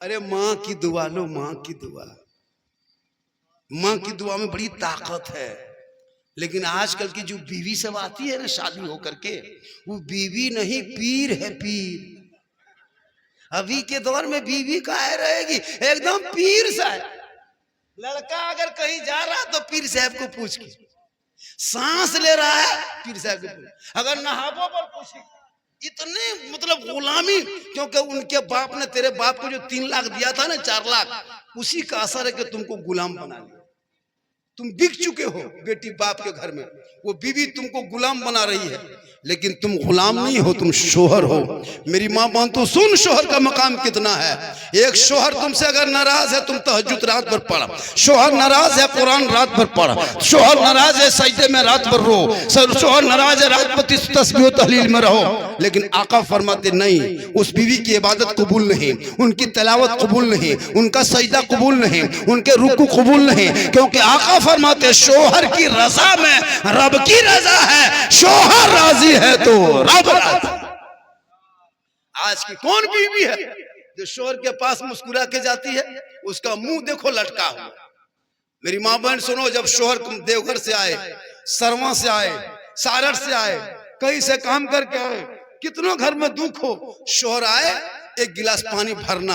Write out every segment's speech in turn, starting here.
अरे माँ की दुआ लो, माँ की दुआ। माँ की दुआ में बड़ी ताकत है। लेकिन आजकल की जो बीवी सब आती है ना शादी होकर के, वो बीवी नहीं पीर है, पीर। अभी के दौर में बीवी काहे रहेगी, एकदम पीर साहब। लड़का अगर कहीं जा रहा तो पीर साहब को पूछ के, सांस ले रहा है पीर साहब को पूछ, अगर नहाबो पर पूछे। इतने मतलब गुलामी, क्योंकि उनके बाप ने तेरे बाप को जो 3 लाख दिया था ना, 4 लाख, उसी का असर है कि तुमको गुलाम बना लिया। तुम बिक चुके हो बेटी बाप के घर में, वो बीवी तुमको गुलाम बना रही है। लेकिन तुम गुलाम नहीं हो, तुम शोहर हो। मेरी माँ बहन तो सुन, शोहर का मकाम कितना है। एक शोहर तुमसे अगर नाराज है, तुम तहज्जुद रात भर पढ़। शोहर नाराज है, कुरान रात भर पढ़। शोहर नाराज है, सजदे में रात भर रो। शोहर नाराज है, रात भर तस्बीह व तहलील में रहो। लेकिन आका फरमाते नहीं, उस बीवी की इबादत कबूल नहीं, उनकी तलावत कबूल नहीं, उनका सजदा कबूल नहीं, उनके रुकू कबूल नहीं। क्योंकि आका फरमाते शोहर की रजा में रब की रजा है, शोहर राजी है तो रब राजी। आज की कौन बीवी है जो शोहर के पास मुस्कुरा के जाती है, उसका मुंह देखो लटका हुआ। मेरी माँ बहन सुनो, जब शोहर देवघर से आए, सरवा से आए, सारठ से आए, कहीं से काम करके आए, कितनों घर में दुख हो, शोहर आए, एक गिलास पानी भरना,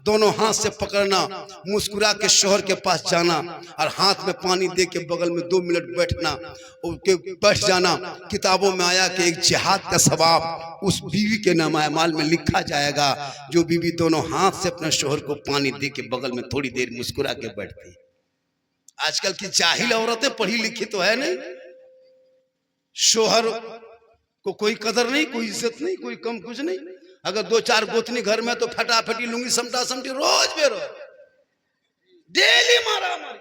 दोनों हाथ से पकड़ना, मुस्कुरा के शोहर के पास जाना और हाथ में पानी दे के बगल में 2 मिनट बैठना, बैठ जाना। किताबों में आया कि एक जिहाद का सवाब उस बीवी के नामाल में लिखा जाएगा, जो बीवी दोनों हाथ से अपने शोहर को पानी दे के बगल में थोड़ी देर मुस्कुरा के बैठती। आजकल की जाहिल औरतें पढ़ी लिखी तो है नहीं, शोहर को कोई कदर नहीं, कोई इज्जत नहीं, कोई कम कुछ नहीं। अगर 2-4 गोतनी घर में तो फटाफटी लूंगी, समटा समटी, रोज बेरोज डेली मारा मारी,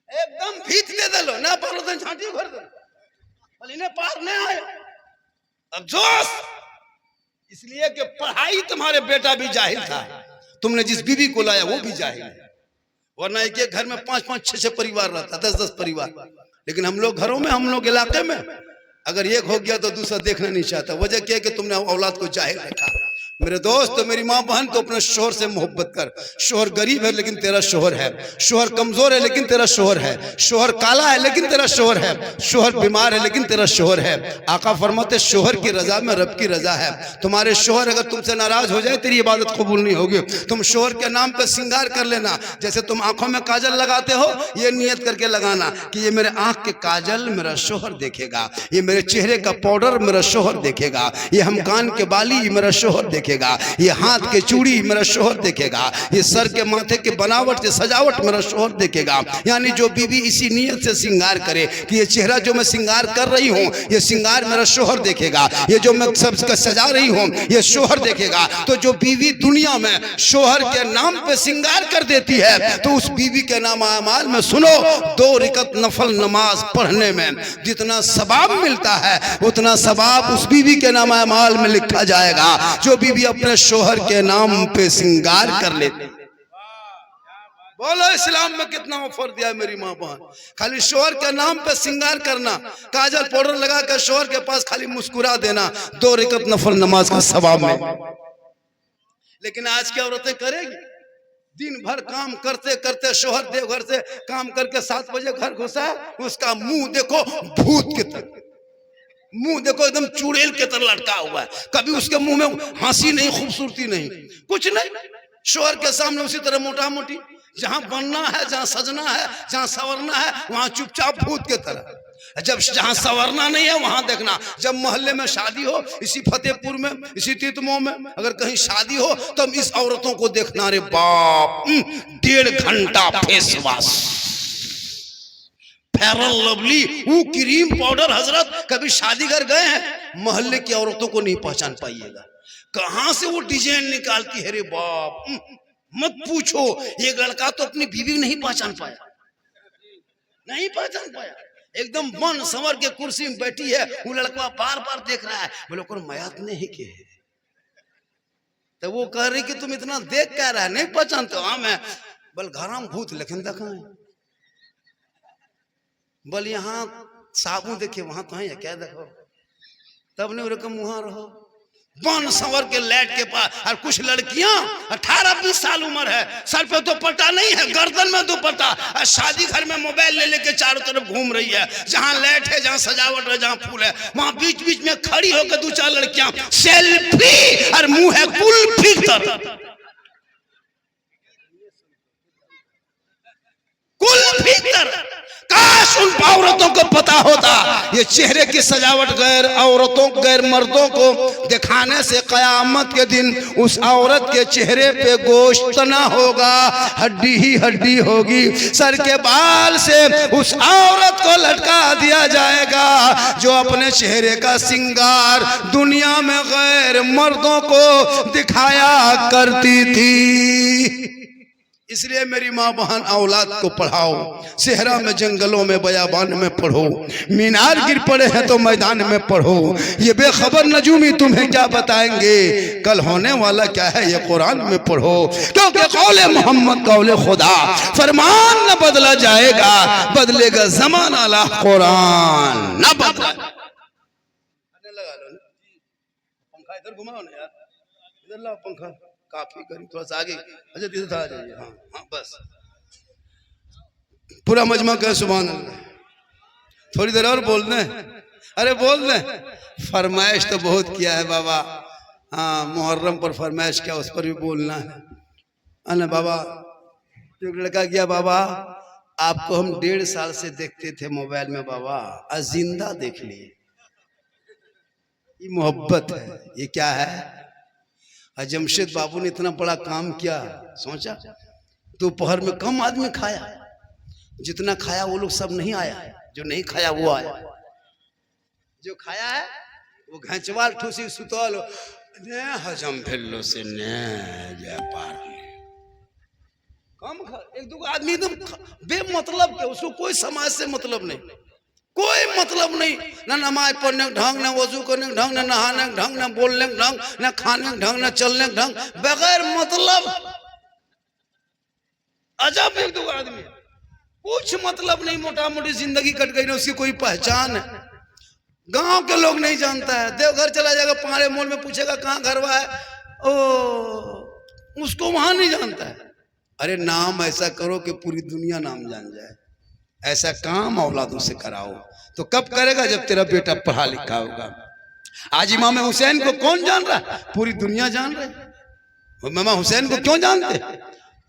एकदम भीत दे दलो ना, पारो तो झांटी भर दो, बोली ने पार नहीं आए। अब जोश इसलिए कि पढ़ाई तुम्हारे बेटा भी जाहिल था, तुमने जिस बीवी को लाया वो भी जाहिल है। वरना एक एक घर में 5-5, 6-6 परिवार रहता, 10-10 परिवार। लेकिन हम लोग घरों में, हम लोग इलाके में अगर एक हो गया तो दूसरा देखना नहीं चाहता। वजह क्या है कि तुमने औलाद को जाहिल रखा। मेरे दोस्त, तो मेरी माँ बहन, तो अपने शोहर से मोहब्बत कर। शोहर गरीब है लेकिन तेरा शोहर है, शोहर कमजोर है लेकिन तेरा शोहर है, शोहर काला है लेकिन तेरा शोहर है, शोहर बीमार है लेकिन तेरा शोहर है। आका फरमाते शोहर की रजा में रब की रजा है। तुम्हारे शोहर अगर तुमसे नाराज हो जाए, तेरी इबादत कबूल नहीं होगी। तुम शोहर के नाम पे श्रृंगार कर लेना। जैसे तुम आंखों में काजल लगाते हो, ये नियत करके लगाना कि ये मेरे आंख के काजल मेरा शोहर देखेगा, ये मेरे चेहरे का पाउडर मेरा शोहर देखेगा, ये हम कान के बाली मेरा शोहर देखेगा, ये हाथ के चूड़ी मेरा शोहर देखेगा, ये सर के माथे के बनावट से सजावट मेरा शोहर देखेगा। यानी जो बीवी इसी नियत से श्रृंगार करे कि ये चेहरा जो मैं श्रृंगार कर रही हूँ, ये श्रृंगार मेरा शोहर देखेगा, ये जो मैं सब सजा रही हूँ ये शोहर देखेगा। तो जो बीवी दुनिया में शोहर के नाम पे श्रृंगार कर देती है, तो उस बीवी के नाम अमाल में सुनो, 2 रकात नफल नमाज पढ़ने में जितना सवाब मिलता है, उतना सवाब उस बीवी के नाम अमाल में लिखा जाएगा जो बीवी अपने शोहर के नाम पे श्रृंगार कर लेते। बोलो इस्लाम में कितना ऑफर दिया मेरी माँ बहन। खाली शोहर के नाम पे श्रृंगार करना, काजल पाउडर लगा कर शोहर के पास खाली मुस्कुरा देना, 2 रकात नफल नमाज का सवाब में। लेकिन आज की औरतें करेगी, दिन भर काम करते करते, शोहर देवघर से काम करके 7 बजे घर घुसा, उसका मुंह देखो भूत की तरह, मुंह देखो एकदम चुड़ैल के तरह लटका हुआ है। कभी उसके मुंह में हंसी नहीं, खूबसूरती नहीं, कुछ नहीं। शोहर के सामने उसी तरह मोटा मोटी, जहां बनना है, जहां सजना है, जहां संवरना है, वहां चुपचाप भूत के तरह। जब जहां संवरना नहीं है वहां देखना। जब मोहल्ले में शादी हो, इसी फतेहपुर में, इसी तीतमो में अगर कहीं शादी हो, तो इस औरतों को देखना। रे बाप, 1.5 घंटा face wash, fair and lovely, वो क्रीम पाउडर। हजरत कभी शादी घर गए हैं, मोहल्ले की औरतों को नहीं पहचान पाइएगा, कहां से वो डिजाइन निकालती है। रे बाप, मत पूछो। ये लड़का तो अपनी बीवी नहीं पहचान पाया, नहीं पहचान पाया। एकदम बन संवर के कुर्सी में बैठी है, वो लड़का बार बार देख रहा है, बोले को मयात नहीं के है। तो वो कह रही कि तुम इतना देख क्या रहा है, नहीं पहचानते? हाँ मैं, बोल घर में भूत लेकिन देखा है, बोल यहाँ साबुन देखे वहां तो है क्या देखो, तब नहीं रकम मुहा रहो। बन संवर के लेट के पास। और कुछ लड़कियां 18-20 साल उम्र है, सर पे दुपट्टा नहीं है, गर्दन में दुपट्टा, और शादी घर में मोबाइल ले लेके चारों तरफ घूम रही है। जहां लेट है, जहां सजावट है, जहां फूल है, वहां बीच बीच में खड़ी होकर 2-4 लड़कियां सेल्फी, और मुंह है कुल्फी तर, कुल्फी तर। काश उन औरतों को पता होता ये चेहरे की सजावट गैर औरतों गैर मर्दों को दिखाने से कयामत के दिन उस औरत के चेहरे पे गोश्त ना होगा, हड्डी ही हड्डी होगी। सर के बाल से उस औरत को लटका दिया जाएगा जो अपने चेहरे का श्रृंगार दुनिया में गैर मर्दों को दिखाया करती थी। इसलिए मेरी माँ बहन औलाद को पढ़ाओ, सेहरा में जंगलों में बयाबान में पढ़ो, मीनार गिर पड़े हैं तो मैदान में पढ़ो। ये बेखबर नजूमी तुम्हें क्या बताएंगे, कल होने वाला क्या है ये कुरान में पढ़ो। क्योंकि कौले मोहम्मद कौले खुदा, फरमान न बदला जाएगा, बदलेगा जमाना ला कुरान न बदला। पंखा इधर घुमाओ ना यार, इधर लाओ पंखा, काफी करीब थोड़ा सा आगे। अच्छा इधर आ जाइए। हाँ हाँ बस पूरा मजमा कहे सुभान अल्लाह। थोड़ी देर और बोल दें, अरे बोल दें। फरमाइश तो बहुत किया है बाबा, हाँ मुहर्रम पर फरमाइश किया, उस पर भी बोलना है। अने बाबा एक लड़का गया, बाबा आपको हम 1.5 साल से देखते थे मोबाइल में बाबा, आज जिंदा देख लिए। ये मोहब्बत है, ये क्या है। जमशेद बाबू ने इतना बड़ा काम किया, सोचा दोपहर में कम आदमी खाया, जितना खाया वो लोग सब नहीं आया, जो नहीं खाया वो आया। जो खाया है वो घंचवाल ठूसी सुतल ने हजम भेलो से ने जय पार कम खा। 1-2 आदमी एकदम बेमतलब के, उसको कोई समाज से मतलब नहीं, कोई मतलब नहीं, ना नमाज पढ़ने का ढंग, ना वजू करने का ढंग, ना नहाने का ढंग, ना बोलने का ढंग, ना खाने का ढंग, ना चलने का ढंग, बगैर मतलब। अजब 1-2 आदमी, कुछ मतलब नहीं, मोटा मोटी जिंदगी कट गई ना, उसकी कोई पहचान है। गांव के लोग नहीं जानता है, देवघर चला जाएगा, पाड़े मोड़ में पूछेगा कहाँ घरवा है, ओ उसको वहां नहीं जानता है। अरे नाम ऐसा करो कि पूरी दुनिया नाम जान जाए, ऐसा काम औलादों से कराओ। तो कब करेगा, जब तेरा बेटा पढ़ा लिखा होगा। आज इमाम हुसैन को कौन जान रहा है, पूरी दुनिया जान रही। इमाम हुसैन को क्यों जानते,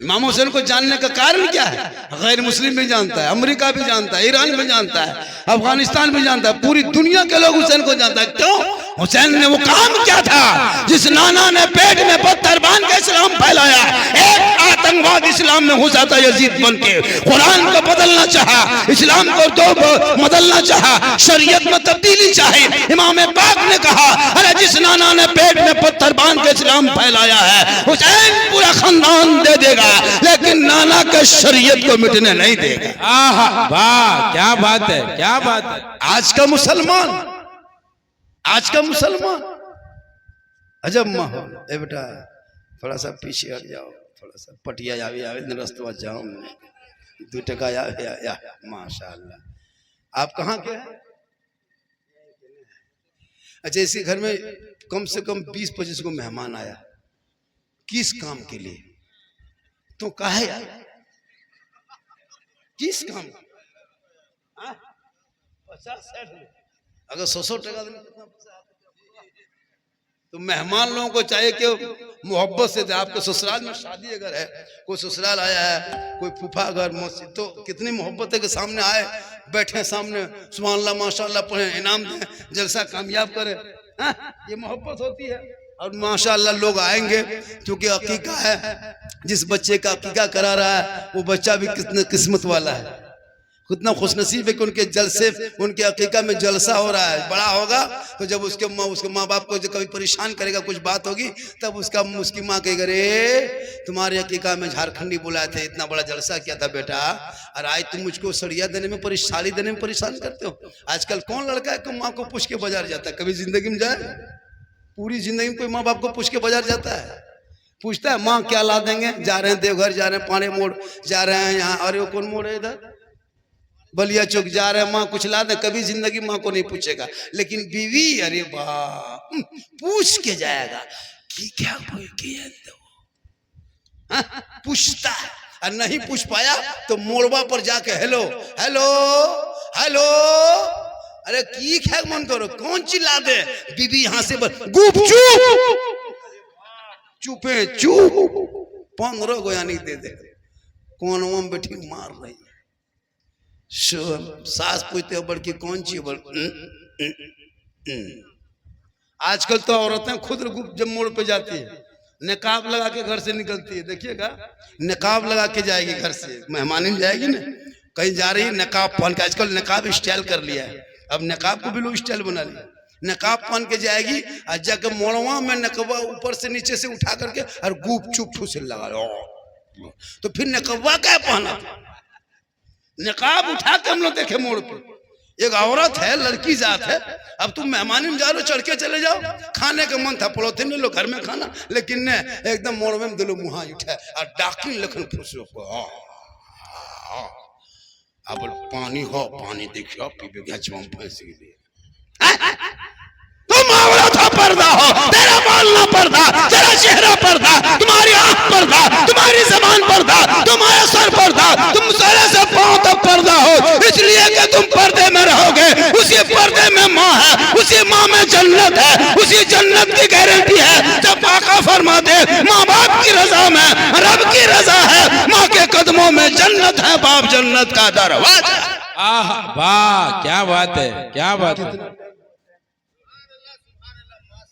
इमाम हुसैन को जानने का कारण क्या है। गैर मुस्लिम भी जानता है, अमेरिका भी जानता है, ईरान भी जानता है, अफगानिस्तान भी जानता है, पूरी दुनिया के लोग हुसैन को जानता है। क्यों, हुसैन ने वो काम क्या था जिस नाना ने पेट में पत्थर बांध के इस्लाम फैलाया। एक आतंकवाद इस्लाम में घुसा था यजीद बन के, कुरान को बदलना चाहा, इस्लाम को तो बदलना चाहा, शरीयत में तब्दीली चाहे। इमाम पाक ने कहा अरे जिस नाना ने पेट में पत्थर बांध के इस्लाम फैलाया है, हुसैन पूरा खानदान दे देगा, लेकिन नाना के शरीयत को मिटने नहीं देगा। वाह क्या बात है, क्या बात है। आज का मुसलमान, आज का मुसलमान अजब माहौल। ए बेटा थोड़ा सा पीछे हट जाओ, थोड़ा सा पटिया आवे रस्तवा जाओ, 2 टका या माशाअल्लाह। आप कहाँ के हैं। अच्छा इसी घर में कम से कम 20-25 को मेहमान आया, किस काम के लिए, तो काहे यार, किस काम, 50-60 अगर 100 टका देने कितना पैसा। तो मेहमान लोगों को चाहिए कि मोहब्बत से दे। आपके ससुराल में शादी अगर है, कोई ससुराल आया है, कोई फूफा अगर मस्जिद, तो कितनी मोहब्बत है कि सामने आए, बैठे सामने, सुभान अल्लाह माशाअल्लाह पढ़े, इनाम दें, जलसा कामयाब करें। ये मोहब्बत होती है। और माशाअल्लाह लोग आएंगे, क्योंकि अकीका है, जिस बच्चे का अकीका करा रहा है वो बच्चा भी कितने किस्मत वाला है, कितना खुशनसीब है कि उनके जलसे, उनके अकीका में जलसा हो रहा है। बड़ा होगा तो जब उसके माँ बाप को जब कभी परेशान करेगा, कुछ बात होगी, तब उसकी माँ कहेगा रे तुम्हारे अकीका में झारखंडी बुलाए थे, इतना बड़ा जलसा किया था बेटा, और आज तुम मुझको सड़िया देने में, साड़ी देने में परेशान करते हो। आजकल कौन लड़का है कि माँ को पूछ के बाजार जाता है, कभी जिंदगी में जाए, पूरी जिंदगी में कोई माँ बाप को पूछ के बाजार जाता है, पूछता है माँ क्या ला देंगे, जा रहे हैं देवघर, जा रहे हैं पाड़े मोड़, जा रहे हैं यहाँ, अरे वो कौन मोड़ है इधर, बलिया चौक जा रहे हैं, माँ कुछ ला दे, कभी जिंदगी माँ को नहीं पूछेगा। लेकिन बीवी, अरे वाह पूछ के जाएगा कि क्या कोई किया तो पूछता है, और नहीं पूछ पाया तो मोड़वा पर जाके हेलो हेलो हेलो, अरे की ख्याल मन करो, कौन चिल्ला दे, बीबी यहां से गुप चुप चुपे चुप 15 गो यानी दे दे, कोनवा में बैठी मार रही है। सास पूछते हो बड़की कौन चीज आजकल तो औरतें खुद जब मोड़ पे जाती है नकाब लगा के घर से निकलती है, देखिएगा नकाब लगा के जाएगी घर से, मेहमानी जाएगी ना कहीं जा रही है नकाब पहन के, आजकल नकाब स्टाइल कर लिया है, अब नकाब को भी लोग स्टाइल बना लिया, नकाब पहन के जाएगी और जाकर मोड़वा में नकबा ऊपर से नीचे से उठा करके और गुप चुप ठूसे लगा लो, तो फिर नकबा क्या पहना, नकाब उठा के हम लोग देखे मोड़ पे, एक औरत है लड़की जात है, अब तुम मेहमानी में जा रहे हो चढ़ के चले जाओ, खाने का मन था पड़ोते नहीं लो घर में खाना, लेकिन ने एकदम मोड़वे में दिलो मुहा उठा और डाकिन लखन फुसो को अब पानी हो, पानी देखियो पीबे गचवा में फंस गई, तुम औरत हो पर्दा हो, तेरा मालना पर्दा, तेरा चेहरा पर्दा, तुम्हारी आंख पर्दा, तुम्हारी जबान पर्दा, तुम्हारा सर पर्दा, तुम सर से पांव तक पर्दा हो, इसलिए कि तुम पर्दे में रहोगे, उसी पर्दे में माँ है, उसी माँ में जन्नत है, उसी जन्नत की गारंटी है, जब आका फरमा दे माँ बाप की रजा में रब की रजा है, माँ के कदमों में जन्नत है, बाप जन्नत का दरवाजा। आह वाह क्या बात है, क्या बात है,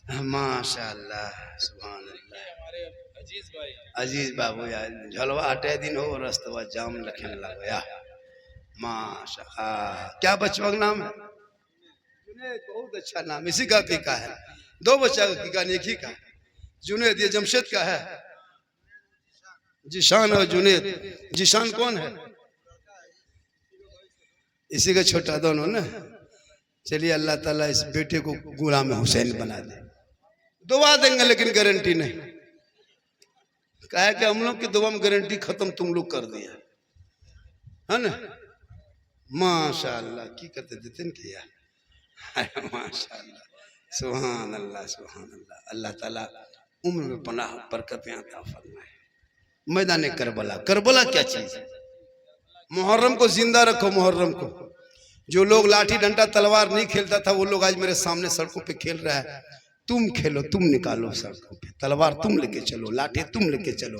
माशाअल्लाह सुभान अल्लाह। अजीज बाबू यार झलवा हटे दिन हो रस्तवा जाम लखने लगा या माशाअल्लाह, क्या बचवा का नाम है, जुनैद, बहुत अच्छा नाम, इसी का की का है, 2 बच्चा का की का एक ही का, जुनैद ये जमशेद का है, जिशान और जुनैद, जिशान कौन है, इसी का छोटा दोनों ना, चलिए अल्लाह ताला इस बेटे को गुलाम हुसैन बना दे, दुआ देंगे लेकिन गारंटी नहीं, कहे कि हम लोग की दुआ में गारंटी खत्म तुम लोग कर दिया है ना, माशाअल्लाह की करते देते न किया, माशाअल्लाह सुभान अल्लाह सुभान अल्लाह, अल्लाह ताला उम्र में पनाह बरकतें अता फरमाए। मैदान करबला, करबला क्या चीज है, मुहर्रम को जिंदा रखो, मुहर्रम को, जो लोग लाठी डंडा तलवार नहीं खेलता था वो लोग आज मेरे सामने सड़कों पे खेल रहा है, तुम खेलो, तुम निकालो सड़कों पे, तलवार तुम लेके चलो, लाठी तुम लेके चलो,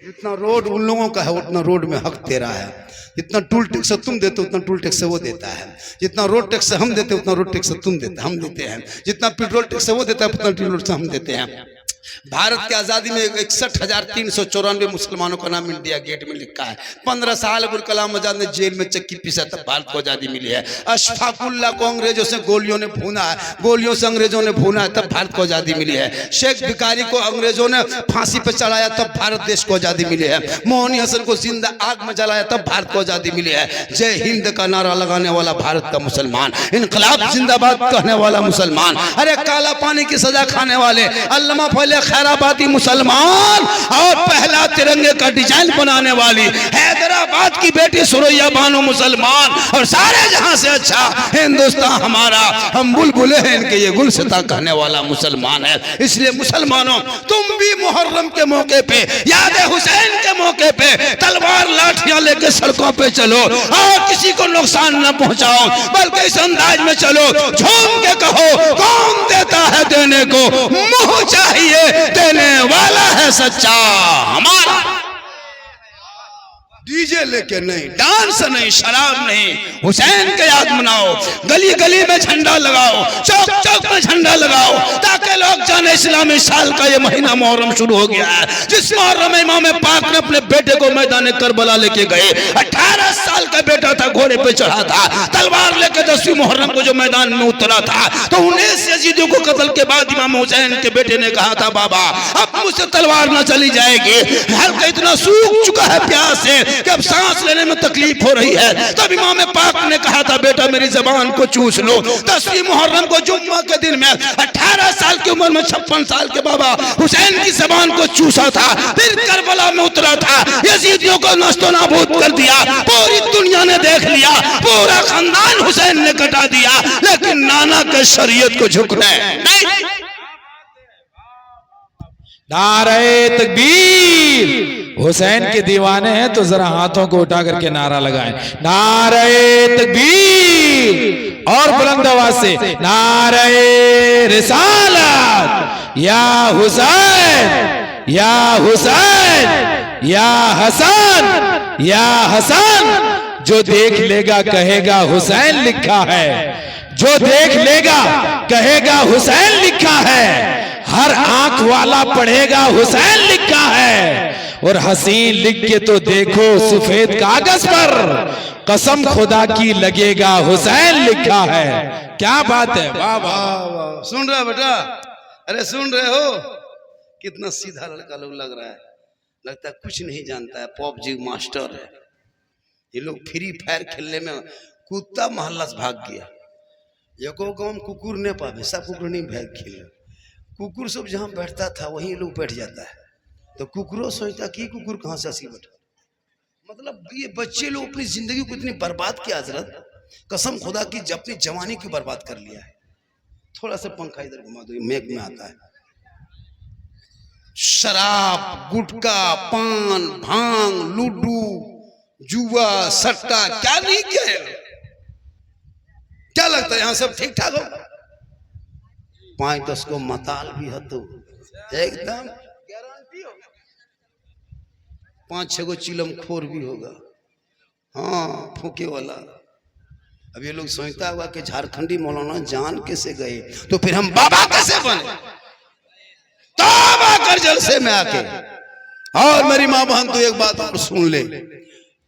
जितना रोड उन लोगों का है उतना रोड में हक तेरा है, जितना टूल टैक्स तुम देते हो उतना टूल टैक्स वो देता है, जितना रोड टैक्स हम देते उतना रोड टैक्स तुम देते हम देते हैं, जितना पेट्रोल टैक्स वो देता है उतना पेट्रोल टैक्स हम देते हैं। भारत की आजादी में 61,394 मुसलमानों का नाम इंडिया गेट में लिखा है, 15 साल अबुल कलाम आजाद ने जेल में चक्की पीसा तब भारत को आजादी मिली है, अशफाकुल्लाह को अंग्रेजों से गोलियों ने भूना है, गोलियों से अंग्रेजों ने भूना है तब भारत को आजादी मिली है, शेख भिखारी को अंग्रेजों ने फांसी पे चढ़ाया तब भारत देश को आजादी मिली है, मोहनी हसन को जिंदा आग में जलाया तब भारत को आजादी मिली है, जय हिंद का नारा लगाने वाला भारत का मुसलमान, इनकलाब जिंदाबाद कहने वाला मुसलमान, अरे काला पानी की सजा खाने वाले अल्लामा फैले खैराबादी मुसलमान, और पहला तिरंगे का डिजाइन बनाने वाली हैदराबाद की बेटी सुरैया बानो मुसलमान, और सारे जहां से अच्छा हिंदुस्तान हमारा, हम बुलबुले हैं इनके ये गुलसिता कहने वाला मुसलमान है। इसलिए मुसलमानों तुम भी मुहर्रम के मौके पे, याद हुसैन के मौके पे तलवार लाठियां लेके सड़कों पे चलो और किसी को नुकसान न पहुंचाओ, बल्कि इस अंदाज में चलो झूम के कहो कौन देता है देने को, मुंह चाहिए देने वाला है सच्चा हमारा, डीजे लेके नहीं, डांस नहीं, शराब नहीं, हुसैन के याद मनाओ, गली गली में झंडा लगाओ, चौक चौक में झंडा लगाओ, ताकि लोग जाने इस्लामी साल का ये महीना मुहर्रम शुरू हो गया है, जिस मुहर्रम में इमाम पाक ने अपने बेटे को मैदान करबला लेके गए, 18 साल का बेटा था, घोड़े पे चढ़ा था, तलवार लेके 10वीं मुहर्रम को जो मैदान में उतरा था, तो 19 यजीदियों को कत्ल के बाद इमाम हुसैन के बेटे ने कहा था बाबा अब मुझसे तलवार न चली जाएगी, हल्का इतना सूख चुका है प्यास से कि अब सांस लेने में तकलीफ हो रही है, तब इमाम पाक ने कहा था बेटा मेरी जबान को चूस लो। 10वीं मुहर्रम को जुम्मा के दिन में 18 साल की उम्र में 56 साल के बाबा हुसैन की जबान को चूसा था, फिर करबला में उतरा था, यजीदियों को नस्तो नाबूद कर दिया, पूरी दुनिया ने देख लिया, पूरा खानदान हुसैन ने कटा दिया, लेकिन नाना के शरीयत को झुकने नहीं। नारे तकबीर। हुसैन के दीवाने हैं तो जरा हाथों को उठा करके नारा लगाएं, नारे तकबीर। और बुलंद आवाज से नारे रिसालत। या हुसैन या हुसैन या हसन या हसन। जो देख लेगा कहेगा हुसैन लिखा है, जो देख लेगा कहेगा हुसैन लिखा है। हर आंख वाला पढ़ेगा हुसैन लिखा है। और हसीन लिख के तो देखो सफेद कागज पर, कसम खुदा की लगेगा हुसैन लिखा है। क्या बात है, वाह वाह वाह। सुन रहे हो बेटा? अरे सुन रहे हो? कितना सीधा लड़का लोग लग रहा है, लगता है कुछ नहीं जानता है, पबजी मास्टर है। ये लोग फ्री फायर खेलने में कुत्ता मोहल्ला से भाग गया। एको गाँव में कुकुर नहीं पावे, सब कुकुर नहीं भाग खेले। कुकुर सब जहाँ बैठता था वहीं लोग बैठ जाता है, तो कुकुरों सोचता कि कुकुर कहाँ से ऐसी बैठा। मतलब ये बच्चे लोग अपनी जिंदगी को इतनी बर्बाद किया हजरत, कसम खुदा की अपनी जवानी की बर्बाद कर लिया है। थोड़ा सा पंखा इधर घुमा दो, मेघ में आता है। शराब, गुटखा, पान, भांग, लूडू, जुआ, सट्टा, क्या नहीं किया है? क्या लगता है यहाँ सब ठीक ठाक हो? 5-10 को मताल भी है तो एकदम गारंटी होगा। 5-6 को चिलम खोर भी होगा, हाँ फूके वाला। अब ये लोग सोचता होगा कि झारखंडी मौलाना जान कैसे गए, तो फिर हम बाबा कैसे बने? तौबा कर जलसे में आके। और मेरी माँ बहन तो एक बात और सुन ले,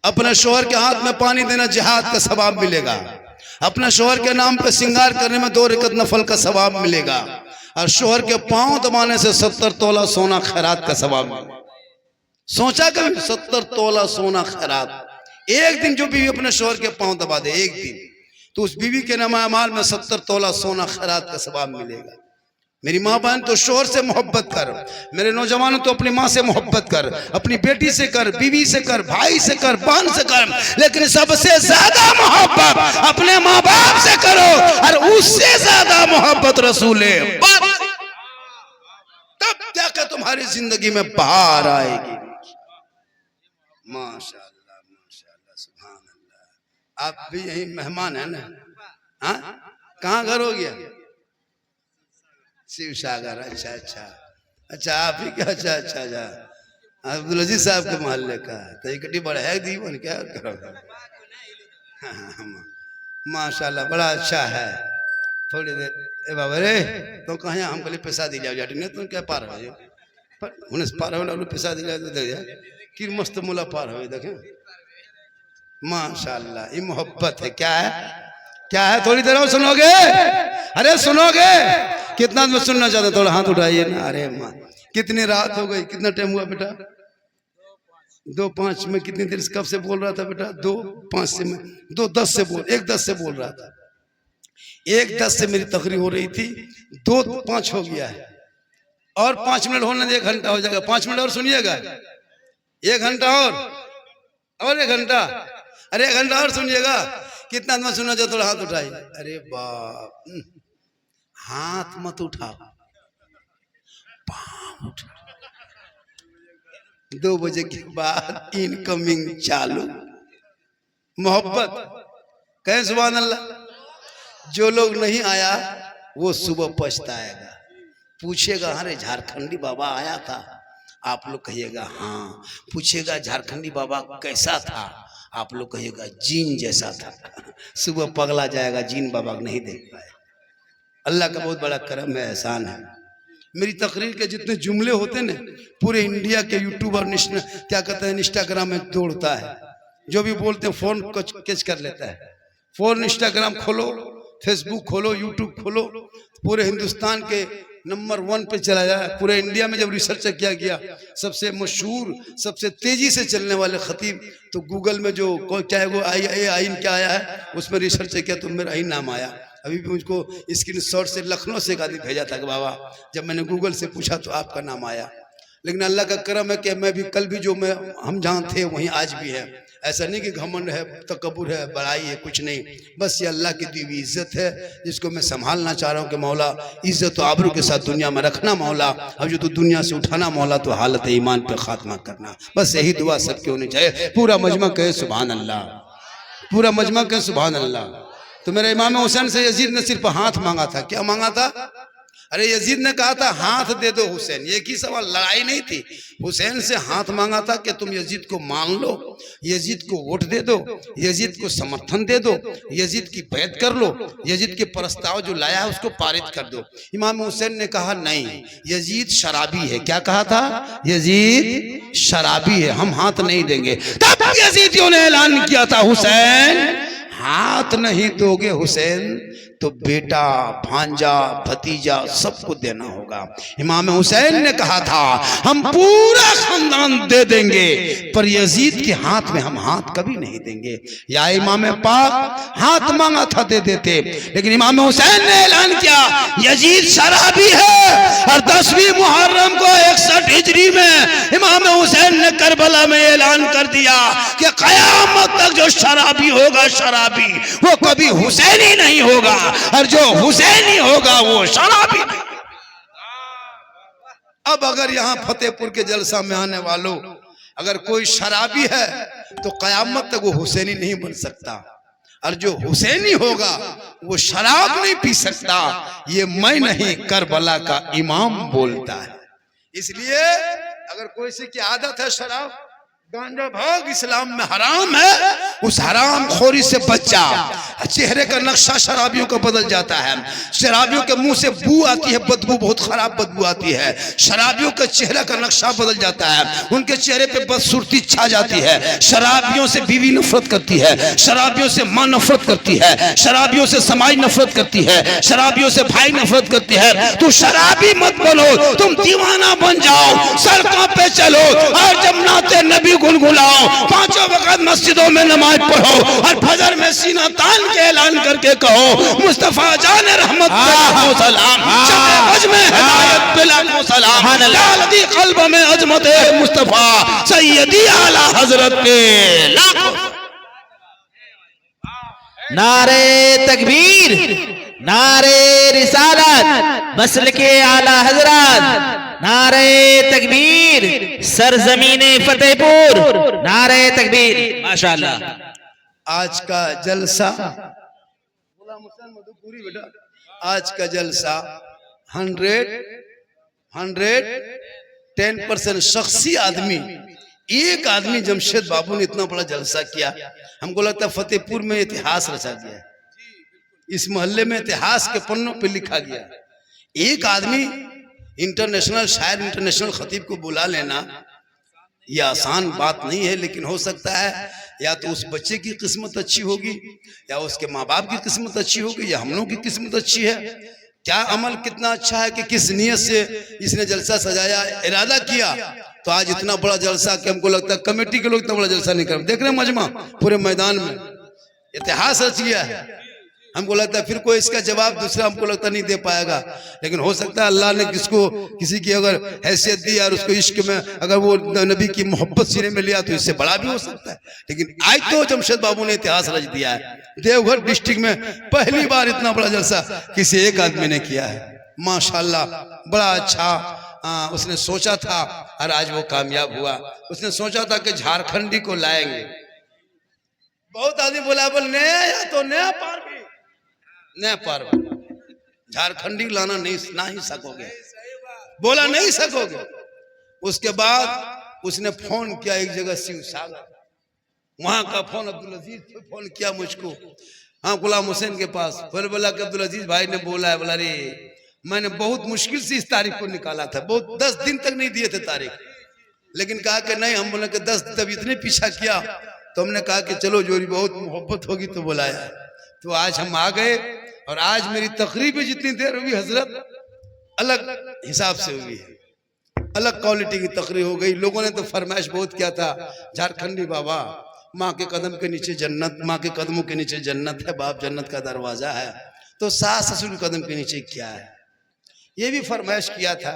अपने शोहर के हाथ में पानी देना जिहाद का सवाब मिलेगा। अपने शोहर के नाम पे श्रृंगार करने में 2 रकत नफल का सवाब मिलेगा। और शोहर के पांव दबाने से 70 तोला सोना खैरात का सवाब मिलेगा। सोचा कभी 70 तोला सोना खैरात। एक दिन जो बीवी अपने शोहर के पांव दबा दे एक दिन, तो उस बीवी के नाम अमाल में 70 तोला सोना खैरात का सवाब मिलेगा। मेरी माँ बहन तो शोहर से मोहब्बत कर, मेरे नौजवानों तो अपनी माँ से मोहब्बत कर, अपनी बेटी से कर, बीवी से कर, भाई से कर, बहन से कर, लेकिन सबसे ज्यादा मोहब्बत अपने माँ बाप से करो, और उससे ज्यादा मोहब्बत रसूले तब जाकर तुम्हारी जिंदगी में बहार आएगी। माशाअल्लाह माशाअल्लाह सुभान अल्लाह। आप भी यही मेहमान है ना? हाँ, कहाँ घर हो गया? शिव सागर। अच्छा अच्छा अच्छा, आप ही क्या? अच्छा अच्छा अच्छा, अब्दुल अजीज साहब के मोहल्ले का। तो इकट्ठी बड़ा है दीवन, क्या करोगे? माशाल्लाह बड़ा अच्छा है। थोड़ी देर ए बाबा रे तो कहाँ हम कल पैसा दी जाओ जाटी नहीं तो क्या पार हो पर उन्हें पार हो पैसा दी जाए तो दे जाए कि मस्त मुला पार हो देखे। माशाल्लाह ये मोहब्बत है। क्या है क्या है? थोड़ी देर और सुनोगे? अरे सुनोगे? कितना में सुनना चाहते? थोड़ा हाथ उठाइए ना। अरे माँ कितनी रात हो गई? कितना टाइम हुआ बेटा? 2:05 में कितनी देर कब से बोल रहा था बेटा? 2:05 से मैं 2:10 से बोल 1:10 से बोल रहा था। 1:10 से मेरी तकरीर हो रही थी, 2:05 हो गया है। और 5 मिनट होने दे, 1 घंटा हो जाएगा। 5 मिनट और सुनिएगा, 1 घंटा और 1 घंटा। अरे 1 घंटा और सुनिएगा। कितना आदमी सुनना चाहे? थोड़ा हाथ उठाइए। अरे बाप, हाथ मत उठाओ, पाँव उठाओ। 2 बजे के बाद इनकमिंग चालू। मोहब्बत कहें सुभान अल्लाह। जो लोग नहीं आया वो सुबह पछताएगा, पूछेगा अरे झारखंडी बाबा आया था? आप लोग कहिएगा हाँ। पूछेगा झारखंडी बाबा कैसा था? आप लोग कहिएगा जीन जैसा था। सुबह पगला जाएगा, जीन बाबा को नहीं देख पाए। अल्लाह का बहुत बड़ा करम है, एहसान है। मेरी तकरीर के जितने जुमले होते हैं ना, पूरे इंडिया के यूट्यूब और क्या कहते हैं इंस्टाग्राम में दौड़ता है। जो भी बोलते हैं फोन कैच कर लेता है। फोन इंस्टाग्राम खोलो, फेसबुक खोलो, यूट्यूब खोलो, पूरे हिंदुस्तान के नंबर 1 पे चला जाए। पूरे इंडिया में जब रिसर्च किया गया, सबसे मशहूर सबसे तेजी से चलने वाले खतीब, तो गूगल में जो चाहे वो आइन क्या आया है उसमें रिसर्च किया तो मेरा ही नाम आया। अभी भी मुझको स्क्रीन शॉट से लखनऊ से एक आदमी भेजा था कि बाबा जब मैंने गूगल से पूछा तो आपका नाम आया। लेकिन अल्लाह का करम है कि मैं भी कल भी जो हम जहाँ थे वहीं आज भी है। ऐसा नहीं कि घमंड है, तकब्बुर है, बड़ाई है, कुछ नहीं। बस ये अल्लाह की दी हुई इज्जत है जिसको मैं संभालना चाह रहा हूँ कि मौला इज्जत और आबरू के साथ दुनिया में रखना मौला, अब जो तू दुनिया से उठाना मौला तो हालत ईमान पे खात्मा करना। बस यही दुआ सबकी होनी चाहिए। पूरा मजमा कहे सुभान अल्लाह, पूरा मजमा कहे सुभान अल्लाह। तो मेरे इमाम हुसैन से यजीद ने सिर्फ हाथ मांगा था। क्या मांगा था? अरे यजीद ने कहा था हाथ दे दो हुसैन, ये की सवाल, लड़ाई नहीं थी। हुसैन से हाथ मांगा था कि तुम यजीद को मान लो, यजीद को वोट दे दो, यजीद को समर्थन दे दो, यजीद की बैत कर लो, यजीद के प्रस्ताव जो लाया है उसको पारित कर दो। इमाम हुसैन ने कहा नहीं, यजीद शराबी है। क्या कहा था? यजीद शराबी है, हम हाथ नहीं देंगे। तब यजीदियों ने ऐलान किया था हुसैन हाथ नहीं दोगे हुसैन तो बेटा, भांजा, भतीजा सबको देना होगा। इमाम हुसैन ने कहा था हम पूरा खानदान दे देंगे पर यजीद के हाथ में हम हाथ कभी नहीं देंगे। या इमाम पाक हाथ मांगा था दे देते, लेकिन इमाम हुसैन ने ऐलान किया यजीद शराबी है। और 10वीं मुहर्रम को 61 हिजरी में इमाम हुसैन ने करबला में ऐलान कर दिया कि कयामत तक जो शराबी होगा शराबी वो कभी हुसैनी नहीं होगा, और जो हुसैनी होगा वो शराबी नहीं। अब अगर यहां फतेहपुर के जलसा में आने वालों अगर कोई शराबी है तो कयामत तक वो हुसैनी नहीं बन सकता, और जो हुसैनी होगा वो शराब नहीं पी सकता। ये मैं नहीं, करबला का इमाम बोलता है। इसलिए अगर कोई से की आदत है शराब, गांजा भाग इस्लाम में हराम है, उस हराम खोरी से बच जा। चेहरे का नक्शा शराबियों का बदल जाता है, शराबियों के मुंह से बू आती है, बदबू, बहुत खराब बदबू आती है। शराबियों का चेहरा का नक्शा बदल जाता है, उनके चेहरे पे बदसूरती छा जाती है। शराबियों से बीवी नफरत करती है, शराबियों से मां नफरत करती है, शराबियों से समाज नफरत करती है, शराबियों से भाई नफरत करती है। तू शराबी मत बनो, तुम दीवाना बन जाओ, सड़कों पे चलो और जब नाते नबी गुनगुनाओ, 5 वक्त मस्जिदों में नमाज पढ़ो और फजर में सीना तान के ऐलान करके कहो मुस्तफा जान रहमत पे सलाम, शबे हज में हिदायत पे लाखों सलाम, लालदी कल्ब में अजमत मुस्तफा सैयदी आला हजरत पे लाखों। नारे तकबीर, नारे रिसालत, मसलके आला हजरत, नारे तकबीर, सरजमीने फतेहपुर, नारे तकबीर। माशाअल्लाह। आज का जलसा, आज का जलसा 110% शख्सी आदमी, एक आदमी जमशेद बाबू ने इतना बड़ा जलसा किया, हमको लगता है फतेहपुर में इतिहास रचा गया, इस मोहल्ले में इतिहास के पन्नों पे लिखा गया। एक आदमी इंटरनेशनल शायर, इंटरनेशनल खतीब को बुला लेना ये आसान बात नहीं है, लेकिन हो सकता है या तो उस बच्चे की किस्मत अच्छी होगी, या उसके माँ बाप की किस्मत अच्छी होगी, या हम लोग की किस्मत अच्छी है। क्या अमल कितना अच्छा है कि किस नियत से इसने जलसा सजाया, इरादा किया, तो आज इतना बड़ा जलसा कि हमको लगता है कमेटी के लोग इतना बड़ा जलसा नहीं कर। देख रहे हैं मजमा पूरे मैदान में इतिहास रच गया है। हमको लगता है फिर कोई इसका जवाब दूसरा हमको लगता नहीं दे पाएगा, लेकिन हो सकता है अल्लाह ने किसको किसी की अगर हैसियत दी और उसको इश्क में अगर वो नबी की मोहब्बत सीने में लिया तो इससे बड़ा भी हो सकता है। लेकिन आज तो जमशेद बाबू ने इतिहास रच दिया है। देवघर डिस्ट्रिक्ट में पहली बार इतना बड़ा जलसा किसी एक आदमी ने किया है। माशाल्लाह, बड़ा अच्छा उसने सोचा था और आज वो कामयाब हुआ। उसने सोचा था कि झारखंडी को लाएंगे, बहुत आदमी बोला बोल नया तो नया पार भी नया पार, झारखंडी लाना नहीं ना ही सकोगे, बोला नहीं सकोगे। उसके बाद उसने फोन किया एक जगह शिव सागर, वहां का फोन अब्दुल अजीज फोन किया मुझको, हाँ गुलाम हुसैन के पास। फिर बोला कि अब्दुल अजीज भाई ने बोला है, बोला रे मैंने बहुत मुश्किल से इस तारीख को निकाला था, बहुत 10 दिन तक नहीं दिए थे तारीख, लेकिन कहा कि नहीं, हम बोले कि 10 तब इतने पीछा किया तो हमने कहा कि चलो जोरी बहुत मोहब्बत होगी तो बुलाया। तो आज हम आ गए और आज मेरी तकरीब जितनी देर हुई हजरत अलग हिसाब से हुई है, अलग क्वालिटी की तकरीब हो गई। लोगों ने तो फरमाइश बहुत किया था, झारखंडी बाबा माँ के कदम के नीचे जन्नत, माँ के कदमों के नीचे जन्नत है, बाप जन्नत का दरवाजा है, तो सास ससुर के कदम के नीचे क्या है, ये भी फरमाइश किया था।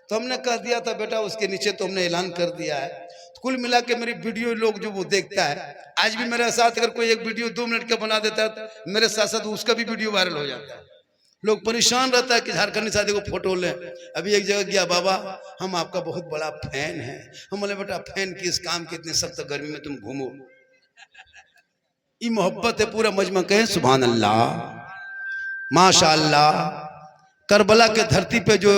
तो हमने कह दिया था बेटा उसके नीचे तो हमने ऐलान कर दिया है, कुल मिला के मेरी वीडियो लोग जो वो देखता है, आज भी मेरे साथ अगर कोई एक वीडियो 2 मिनट का बना देता है तो मेरे साथ साथ उसका भी वीडियो वायरल हो जाता है। लोग परेशान रहता है कि झारखंड शादी को फोटो लें। अभी एक जगह गया, बाबा हम आपका बहुत बड़ा फैन है। हम बोले बेटा फैन किस काम के, इतने सख्त गर्मी में तुम घूमो। ये मोहब्बत है। पूरा मजमा कहें सुभान अल्लाह माशाअल्लाह। करबला के धरती पे जो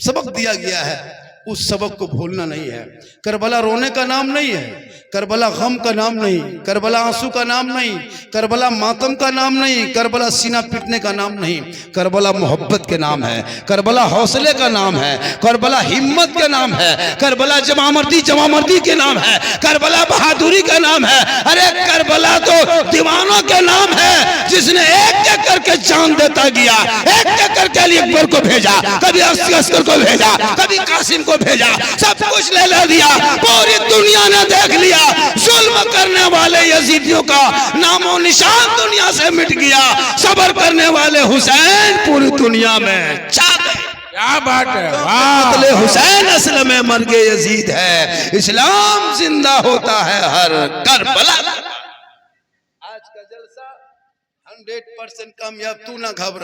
सबक दिया गया है उस सबक को भूलना नहीं है। करबला रोने का नाम नहीं है, करबला गम का नाम नहीं, करबला आंसू का नाम नहीं, करबला मातम का नाम नहीं, करबला सीना पीटने का नाम नहीं, करबला मोहब्बत के नाम है, करबला हौसले का नाम है, करबला हिम्मत के नाम है, करबला जमामर्दी के नाम है, करबला बहादुरी का नाम है। अरे करबला तो दीवानों के नाम है, जिसने एक एक करके जान देता गया, एक एक करके अली अकबर को भेजा, कभी अस्कर को भेजा, कभी कासिम को भेजा, सब कुछ ले दिया। पूरी दुनिया ने देख लिया, जुल्म करने वाले यजीदियों का नामो निशान दुनिया से मिट गया। सब्र करने वाले हुसैन पूरी दुनिया में छा गए। क्या बात है, वाह। कत्ले हुसैन असल में मर गए यजीद है, इस्लाम जिंदा होता है हर करबला। आज का जलसा 100% कामयाब, तू ना घबरा।